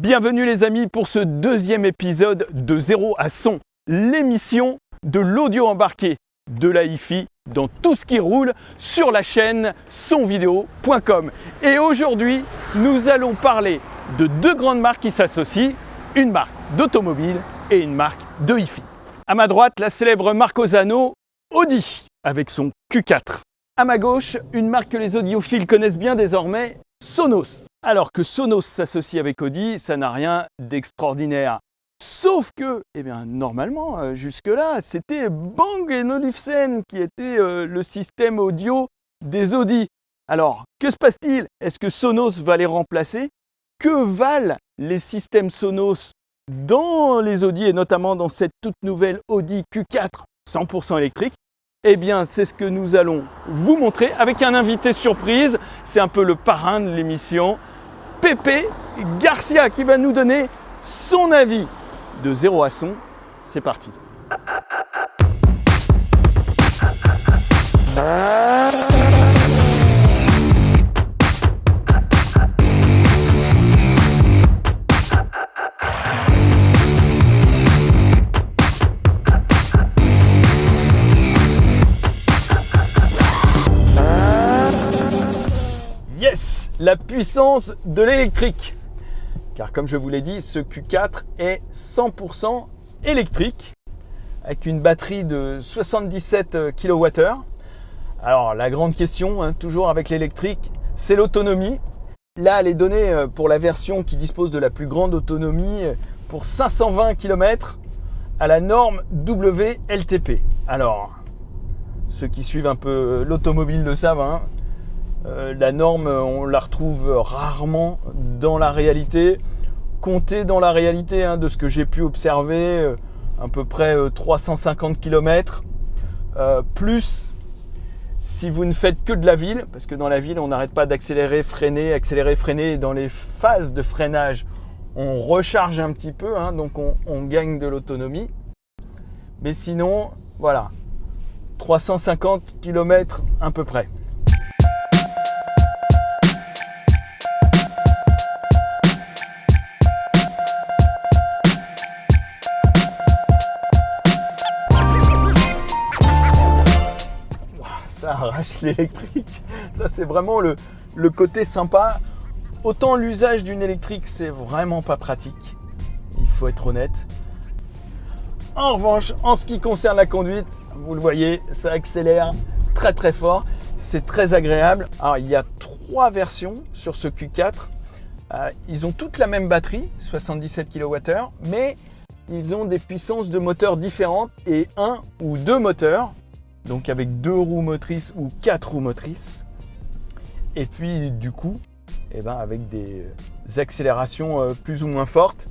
Bienvenue les amis pour ce deuxième épisode de 0 à 100, l'émission de l'audio embarqué de la hi-fi dans tout ce qui roule sur la chaîne sonvideo.com. Et aujourd'hui, nous allons parler de deux grandes marques qui s'associent, une marque d'automobile et une marque de hi-fi. À ma droite, la célèbre marque Osano, Audi, avec son Q4. À ma gauche, une marque que les audiophiles connaissent bien désormais, Sonos. Alors que Sonos s'associe avec Audi, ça n'a rien d'extraordinaire. Sauf que, normalement, jusque-là, c'était Bang & Olufsen qui était le système audio des Audi. Alors, que se passe-t-il? Est-ce que Sonos va les remplacer? Que valent les systèmes Sonos dans les Audi et notamment dans cette toute nouvelle Audi Q4 100% électrique? Eh bien, c'est ce que nous allons vous montrer avec un invité surprise. C'est un peu le parrain de l'émission, Pepe Garcia, qui va nous donner son avis de 0 à 100. C'est parti. Yes, la puissance de l'électrique. Car comme je vous l'ai dit, ce Q4 est 100% électrique avec une batterie de 77 kWh. Alors la grande question, toujours avec l'électrique, c'est l'autonomie. Là, elle est donnée pour la version qui dispose de la plus grande autonomie pour 520 km à la norme WLTP. Alors, ceux qui suivent un peu l'automobile le savent, la norme, on la retrouve rarement dans la réalité. Comptez dans la réalité, de ce que j'ai pu observer, à peu près 350 km. Plus si vous ne faites que de la ville, parce que dans la ville, on n'arrête pas d'accélérer, freiner, accélérer, freiner. Et dans les phases de freinage, on recharge un petit peu, donc on gagne de l'autonomie. Mais sinon, voilà, 350 km à peu près. Ça arrache l'électrique. Ça, c'est vraiment le côté sympa. Autant l'usage d'une électrique, c'est vraiment pas pratique. Il faut être honnête. En revanche, en ce qui concerne la conduite, vous le voyez, ça accélère très très fort. C'est très agréable. Alors, il y a 3 versions sur ce Q4. Ils ont toutes la même batterie, 77 kWh, mais ils ont des puissances de moteurs différentes et 1 ou 2 moteurs. Donc avec 2 roues motrices ou 4 roues motrices. Et puis du coup, avec des accélérations plus ou moins fortes.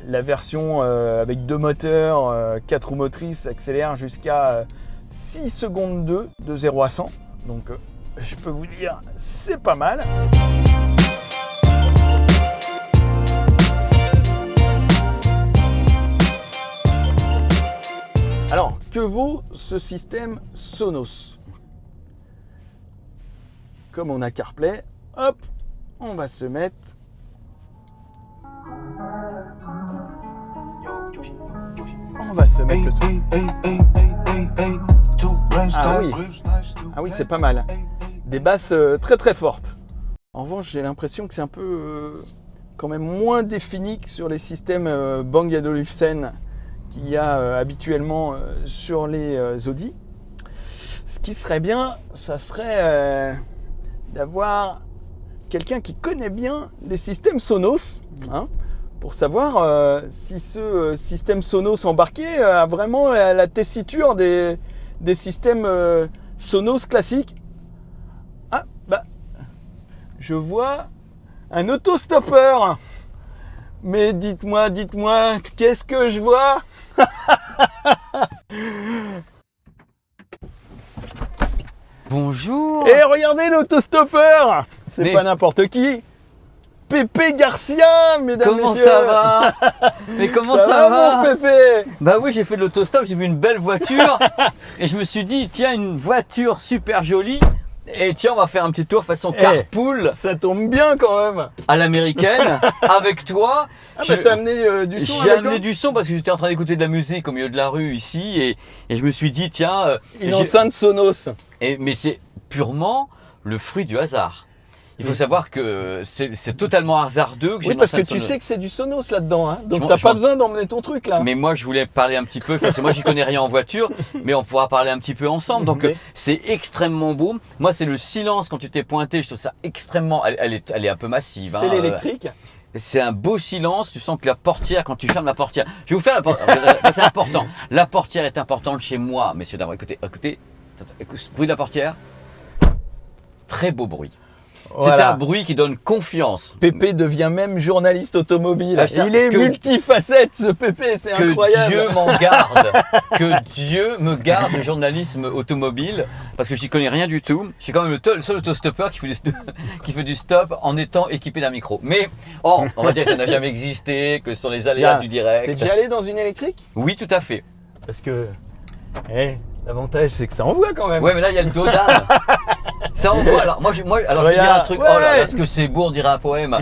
La version avec 2 moteurs, 4 roues motrices accélère jusqu'à 6 secondes 2 de 0 à 100. Donc je peux vous dire, c'est pas mal. Alors, que vaut ce système Sonos? Comme on a CarPlay, hop, on va se mettre. On va se mettre le son. Ah oui, c'est pas mal. Des basses très très fortes. En revanche, j'ai l'impression que c'est un peu quand même moins défini que sur les systèmes Bang & Olufsen qu'il y a habituellement sur les Audi. Ce qui serait bien, ça serait d'avoir quelqu'un qui connaît bien les systèmes Sonos, pour savoir si ce système Sonos embarqué a vraiment la tessiture des systèmes Sonos classiques. Je vois un autostoppeur. Mais dites-moi, qu'est-ce que je vois? Bonjour. Et regardez l'autostoppeur. C'est pas n'importe qui. Pepe Garcia, mesdames et messieurs. Comment ça va? Mais comment ça va mon Pepe? Bah oui, j'ai fait de l'autostop, j'ai vu une belle voiture et je me suis dit, tiens, une voiture super jolie, Et tiens, on va faire un petit tour façon carpool Ça tombe bien quand même. à l'américaine avec toi. Ah bah t'as amené du son J'ai avec amené toi du son parce que j'étais en train d'écouter de la musique au milieu de la rue ici et je me suis dit tiens, Une enceinte Sonos. mais c'est purement le fruit du hasard. Il faut savoir que c'est totalement hasardeux que j'ai Oui, une parce que enceinte tu Sonos. sais que c'est du Sonos là-dedans, hein. Donc Je t'as m'en- pas besoin d'emmener ton truc là. Mais moi, je voulais parler un petit peu, parce que moi, j'y connais rien en voiture, mais on pourra parler un petit peu ensemble. Donc, Mais- c'est extrêmement beau. Moi, c'est le silence quand tu t'es pointé. Je trouve ça extrêmement. Elle est un peu massive. C'est hein. l'électrique. C'est un beau silence. Tu sens que la portière, quand tu fermes la portière. Je vais vous faire la portière. C'est important. La portière est importante chez moi, messieurs, dames. Écoutez. Bruit de la portière. Très beau bruit. C'est Voilà. un bruit qui donne confiance. Pépé devient même journaliste automobile. Ah, ça, Il est que- multifacette ce Pépé, c'est Que incroyable. Dieu m'en garde, que Dieu me garde du journalisme automobile, parce que j'y connais rien du tout. Je suis quand même le seul autostoppeur qui fait du stop en étant équipé d'un micro. Mais on va dire que ça n'a jamais existé, que ce sont les aléas Bien. du T'es direct. déjà allé dans une électrique? Oui, tout à fait. Parce que, l'avantage c'est que ça envoie quand même. Ouais, mais là il y a le dos d'âne. Ça envoie. Alors moi, je vais dire un Regarde, truc. ouais. Oh là là, ce que c'est beau, on dirait un poème.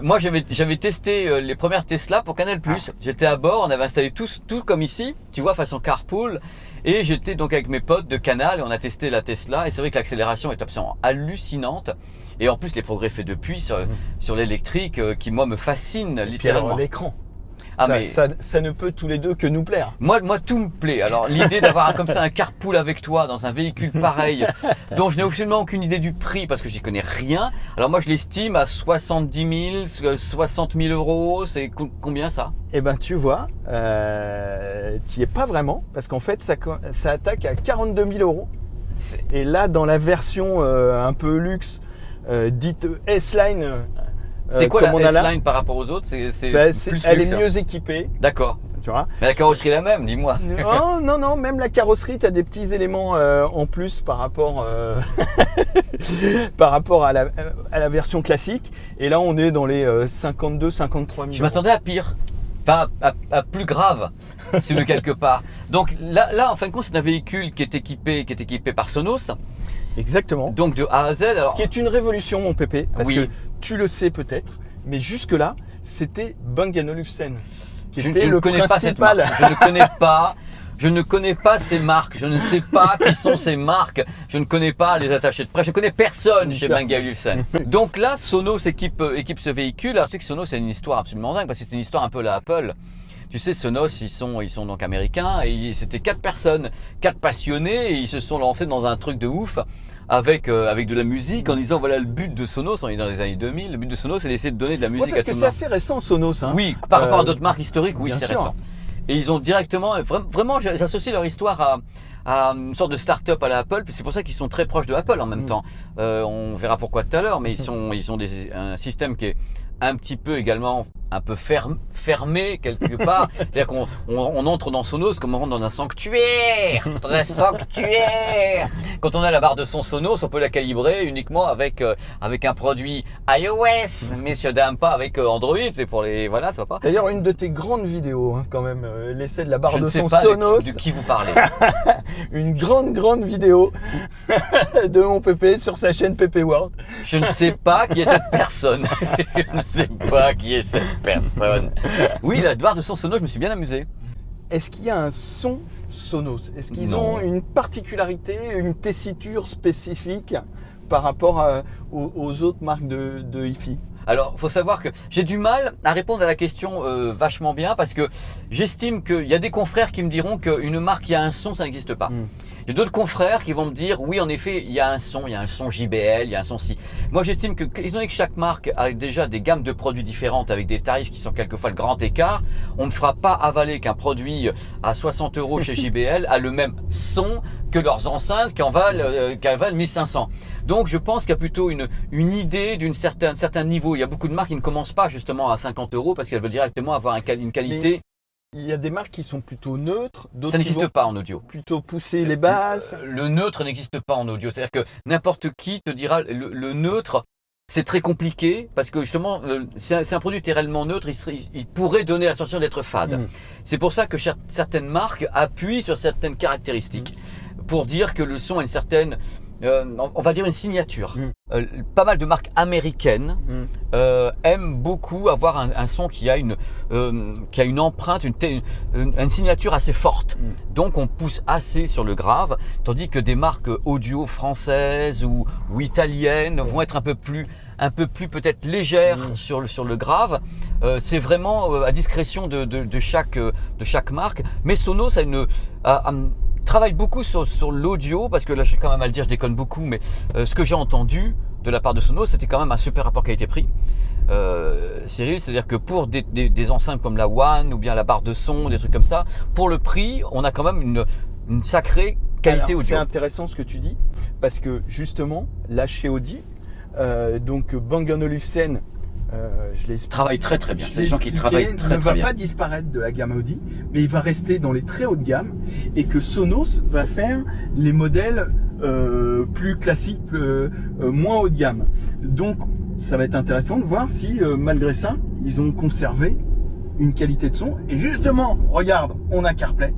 Moi, j'avais testé les premières Tesla pour Canal+. J'étais à bord, on avait installé tout comme ici, tu vois, façon carpool. Et j'étais donc avec mes potes de Canal et on a testé la Tesla. Et c'est vrai que l'accélération est absolument hallucinante. Et en plus, les progrès faits depuis sur l'électrique, qui moi me fascine Et puis alors, littéralement. l'écran. Ah, ça, mais- ça ne peut tous les deux que nous plaire. Moi, tout me plaît. Alors, l'idée d'avoir comme ça un carpool avec toi dans un véhicule pareil, dont je n'ai absolument aucune idée du prix parce que j'y connais rien. Alors, moi, je l'estime à 70 000, 60 000 euros. C'est combien ça? Eh ben tu vois, t'y es pas vraiment, parce qu'en fait ça attaque à 42 000 euros. C'est- Et là, dans la version un peu luxe, dite S-Line, C'est quoi comme on la a là, S-Line par rapport aux autres? C'est bah, plus elle luxe, est hein. mieux équipée, D'accord. tu vois. Mais la carrosserie est la même, dis-moi. Non, même la carrosserie, tu as des petits éléments en plus par rapport, par rapport à la version classique. Et là, on est dans les 52-53 000 Je m'attendais à pire. Enfin, à plus grave, si de quelque part. Donc là, en fin de compte, c'est un véhicule qui est équipé par Sonos. Exactement. Donc de A à Z. Alors, Ce qui est une révolution, mon Pépé, parce Oui. que tu le sais peut-être, mais jusque-là, c'était Bang & Olufsen qui je était ne le connais pas cette marque. principal. Je ne connais pas ces marques. Je ne sais pas qui sont ces marques. Je ne connais pas les attachés de presse. Je ne connais personne chez Bang & Olufsen. Donc là, Sonos équipe ce véhicule. Alors tu sais que Sonos, c'est une histoire absolument dingue parce que c'est une histoire un peu la Apple. Tu sais, Sonos, ils sont donc américains et c'était 4 personnes, 4 passionnés et ils se sont lancés dans un truc de ouf avec de la musique en disant voilà le but de Sonos, on est dans les années 2000, le but de Sonos c'est d'essayer de donner de la Ouais, musique parce à que tout le c'est monde. assez récent, Sonos. Hein. Oui, par rapport à Euh, d'autres marques historiques, oui, bien c'est sûr. récent. Et ils ont directement, vraiment, j'associe leur histoire à une sorte de start-up à la Apple, puis c'est pour ça qu'ils sont très proches de Apple en même temps. On verra pourquoi tout à l'heure, mais ils ont un système qui est un petit peu également un peu fermé quelque part. C'est-à-dire qu'on entre dans Sonos comme on rentre dans un sanctuaire. Dans un sanctuaire. Quand on a la barre de son Sonos, on peut la calibrer uniquement avec un produit iOS, messieurs dames, pas avec Android. C'est pour les voilà, ça va pas. D'ailleurs, une de tes grandes vidéos, hein, quand même, l'essai de la barre Je ne de sais son pas Sonos, de qui vous parlez. une grande vidéo de mon Pépé sur sa chaîne Pépé World. Je ne sais pas qui est cette personne. Je ne sais pas qui est cette personne. Oui, la barre de son Sonos, je me suis bien amusé. Est-ce qu'il y a un son Sonos? Est-ce qu'ils Non. ont une particularité, une tessiture spécifique par rapport aux autres marques de hi-fi? Alors, faut savoir que j'ai du mal à répondre à la question vachement bien parce que j'estime qu'il y a des confrères qui me diront qu'une marque qui a un son, ça n'existe pas. J'ai d'autres confrères qui vont me dire oui, en effet, il y a un son JBL, il y a un son si. Moi, j'estime que, étant donné que chaque marque a déjà des gammes de produits différentes avec des tarifs qui sont quelquefois le grand écart, on ne fera pas avaler qu'un produit à 60 € chez JBL a le même son que leurs enceintes qui en valent 1500. Donc, je pense qu'il y a plutôt une idée d'un certain niveau. Il y a beaucoup de marques qui ne commencent pas justement à 50 € parce qu'elles veulent directement avoir une qualité. Il y a des marques qui sont plutôt neutres, d'autres Ça qui n'existe vont pas en audio. plutôt pousser les basses. Le neutre n'existe pas en audio. C'est-à-dire que n'importe qui te dira le neutre, c'est très compliqué parce que justement, c'est un produit réellement neutre, il pourrait donner la sensation d'être fade. C'est pour ça que certaines marques appuient sur certaines caractéristiques pour dire que le son a une certaine on va dire une signature. Pas mal de marques américaines aiment beaucoup avoir un son qui a une empreinte, une signature assez forte. Donc on pousse assez sur le grave, tandis que des marques audio françaises ou italiennes vont être un peu plus peut-être légères sur le grave. C'est vraiment à discrétion de chaque marque. Mais Sonos travaille beaucoup sur l'audio, parce que là je vais quand même à le dire, je déconne beaucoup, mais ce que j'ai entendu de la part de Sonos, c'était quand même un super rapport qualité-prix. Cyril, c'est-à-dire que pour des enceintes comme la One ou bien la barre de son, des trucs comme ça, pour le prix, on a quand même une sacrée qualité audio. C'est intéressant ce que tu dis, parce que justement, là chez Audi, donc Bang & Olufsen, je l'ai travaille très très bien. C'est des gens qui travaillent très très bien. Ne va pas disparaître de la gamme Audi, mais il va rester dans les très hautes gammes, et que Sonos va faire les modèles plus classiques, moins haut de gamme. Donc ça va être intéressant de voir si malgré ça, ils ont conservé une qualité de son. Et justement, regarde, on a CarPlay.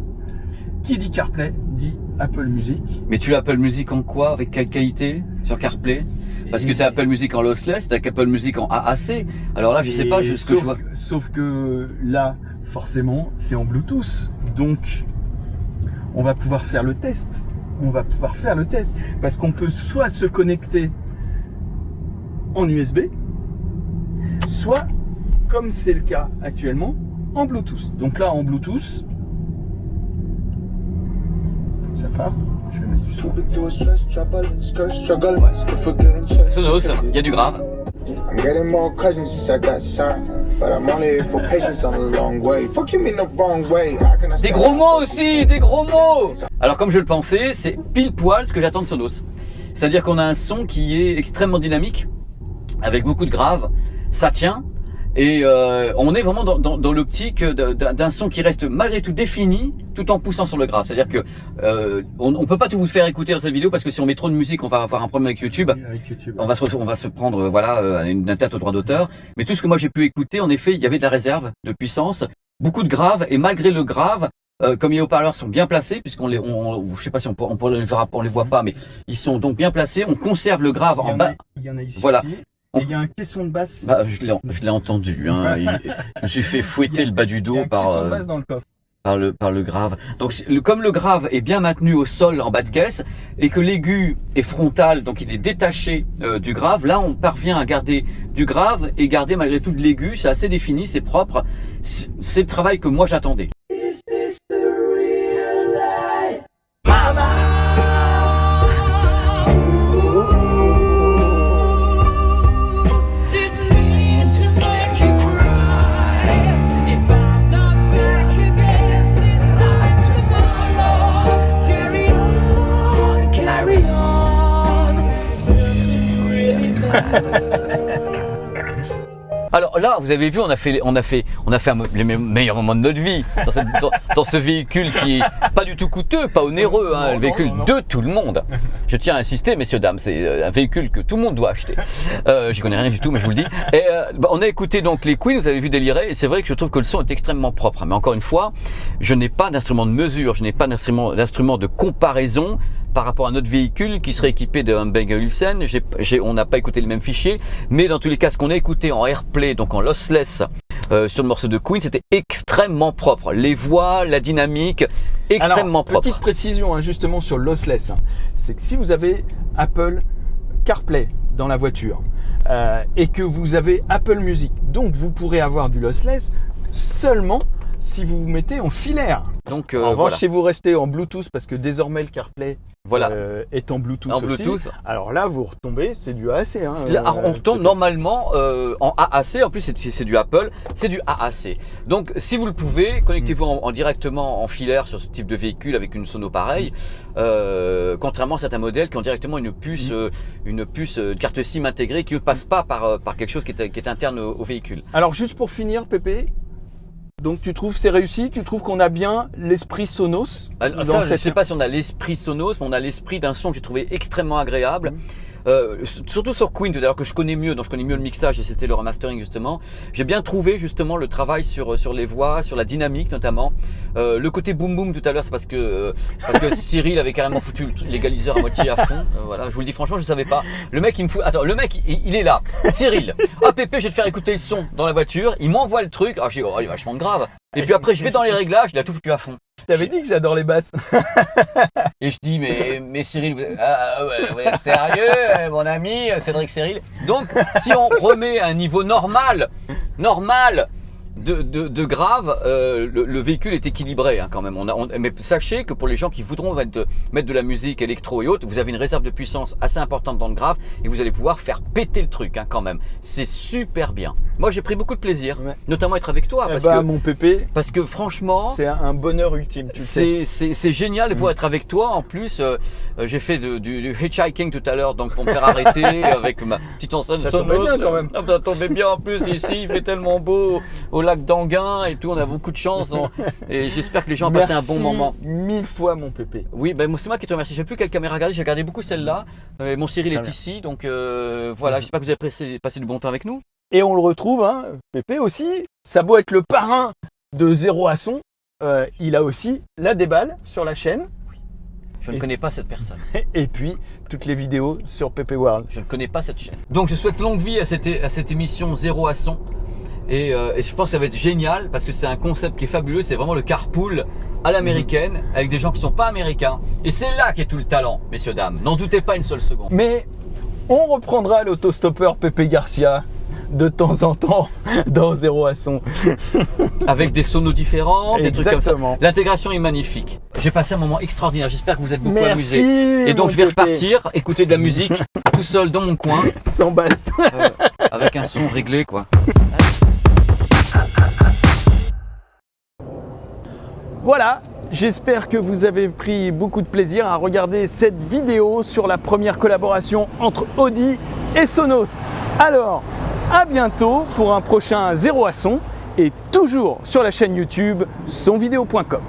Qui dit CarPlay dit Apple Music. Mais tu as Apple Music en quoi? Avec quelle qualité sur CarPlay? Parce que tu as Apple Music en lossless, tu as Apple Music en AAC. Alors là, je sais pas juste ce que je vois. Sauf que là, forcément, c'est en Bluetooth. Donc, on va pouvoir faire le test. Parce qu'on peut soit se connecter en USB, soit, comme c'est le cas actuellement, en Bluetooth. Donc là, en Bluetooth, ça part. Je vais mettre du son. Sonos, il y a du grave. Des gros mots aussi, des gros mots. Alors comme je le pensais, c'est pile poil ce que j'attends de Sonos. C'est-à-dire qu'on a un son qui est extrêmement dynamique, avec beaucoup de grave, ça tient. Et on est vraiment dans l'optique d'un son qui reste malgré tout défini, tout en poussant sur le grave. C'est-à-dire que on peut pas tout vous faire écouter dans cette vidéo, parce que si on met trop de musique, on va avoir un problème avec YouTube. On va se prendre une tête au droit d'auteur. Mais tout ce que moi j'ai pu écouter, en effet, il y avait de la réserve de puissance, beaucoup de grave, et malgré le grave, comme les haut-parleurs sont bien placés, puisqu'on je sais pas si on les voit pas, mais ils sont donc bien placés. On conserve le grave en bas. Il y en a ici. Voilà. Aussi. Et il y a un caisson de basse. Je l'ai entendu. Hein. Je me suis fait fouetter le bas du dos par le grave. Donc comme le grave est bien maintenu au sol en bas de caisse, et que l'aigu est frontal, donc il est détaché du grave, là on parvient à garder du grave et garder malgré tout de l'aigu. C'est assez défini, c'est propre. C'est le travail que moi j'attendais. Alors là, vous avez vu, on a fait les meilleurs moments de notre vie dans ce véhicule qui est pas du tout coûteux, pas onéreux, hein, le véhicule de tout le monde. Je tiens à insister, messieurs dames, c'est un véhicule que tout le monde doit acheter. J'y connais rien du tout, mais je vous le dis. Et on a écouté donc les Queen, vous avez vu délirer, et c'est vrai que je trouve que le son est extrêmement propre. Mais encore une fois, je n'ai pas d'instrument de mesure, je n'ai pas d'instrument de comparaison par rapport à notre véhicule qui serait équipé d'un Bang & Olufsen. On n'a pas écouté le même fichier, mais dans tous les cas, ce qu'on a écouté en AirPlay, donc en lossless, sur le morceau de Queen, c'était extrêmement propre. Les voix, la dynamique, extrêmement propre. Petite précision hein, justement sur le lossless, hein, c'est que si vous avez Apple CarPlay dans la voiture et que vous avez Apple Music, donc vous pourrez avoir du lossless seulement si vous vous mettez en filaire. Donc, en revanche, si vous restez en Bluetooth, parce que désormais le CarPlay est en Bluetooth aussi. Alors là, vous retombez, c'est du AAC. Hein, on retombe normalement en AAC. En plus, c'est du Apple, c'est du AAC. Donc, si vous le pouvez, connectez-vous directement en filaire sur ce type de véhicule avec une sono pareille. Contrairement à certains modèles qui ont directement une puce carte SIM intégrée qui ne passe pas par quelque chose qui est interne au véhicule. Alors, juste pour finir, Pépé. Donc tu trouves c'est réussi? Tu trouves qu'on a bien l'esprit Sonos? Je ne sais pas si on a l'esprit Sonos, mais on a l'esprit d'un son que j'ai trouvé extrêmement agréable. surtout sur Queen tout à l'heure que je connais mieux, donc je connais mieux le mixage et c'était le remastering justement. J'ai bien trouvé justement le travail sur les voix, sur la dynamique notamment. Le côté boom boom tout à l'heure, c'est parce que Cyril avait carrément foutu l'égaliseur à moitié à fond. Voilà, je vous le dis franchement, je savais pas. Le mec il me fout. Attends, le mec il est là. Cyril, ah Pépé, je vais te faire écouter le son dans la voiture. Il m'envoie le truc. Ah je dis oh, il est vachement grave. Et puis après je vais dans les réglages, il a tout foutu à fond. Je t'avais dit que j'adore les basses. Et je dis mais Cyril, ouais, sérieux mon ami Cédric Cyril. Donc si on remet à un niveau normal de grave, le véhicule est équilibré hein, quand même. Mais sachez que pour les gens qui voudront mettre de la musique électro et autres, vous avez une réserve de puissance assez importante dans le grave et vous allez pouvoir faire péter le truc hein, quand même. C'est super bien. Moi j'ai pris beaucoup de plaisir, notamment être avec toi. Mon Pépé, parce que franchement, c'est un bonheur ultime. C'est génial de pouvoir être avec toi. En plus, j'ai fait du hitchhiking tout à l'heure, donc pour me faire arrêter avec ma petite enceinte ça tombait bien quand même. Ça tombait bien en plus ici, il fait tellement beau au lac d'Anguin et tout, on a beaucoup de chance. Et j'espère que les gens ont passé un bon moment. Mille fois mon Pépé. Oui, ben c'est moi qui te remercie. Je sais plus quelle caméra regarder, j'ai regardé beaucoup celle-là. Mon Cyril est ici, donc voilà, j'espère que vous avez passé du bon temps avec nous. Et on le retrouve, hein, Pépé aussi, ça doit être le parrain de 0 à son, il a aussi la déballe sur la chaîne. Je ne connais pas cette personne. Et puis, toutes les vidéos sur Pépé World. Je ne connais pas cette chaîne. Donc je souhaite longue vie à cette émission 0 à son. Et je pense que ça va être génial parce que c'est un concept qui est fabuleux. C'est vraiment le carpool à l'américaine avec des gens qui ne sont pas américains. Et c'est là qu'est tout le talent, messieurs, dames. N'en doutez pas une seule seconde. Mais on reprendra l'autostoppeur Pépé Garcia de temps en temps dans 0 à son. Avec des sonos différents, des trucs comme ça. Exactement. L'intégration est magnifique. J'ai passé un moment extraordinaire. J'espère que vous êtes beaucoup amusés. Merci. Et donc je vais repartir, écouter de la musique tout seul dans mon coin. Sans basse. Avec un son réglé quoi. Voilà, j'espère que vous avez pris beaucoup de plaisir à regarder cette vidéo sur la première collaboration entre Audi et Sonos. Alors, à bientôt pour un prochain 0 à son et toujours sur la chaîne YouTube sonvideo.com.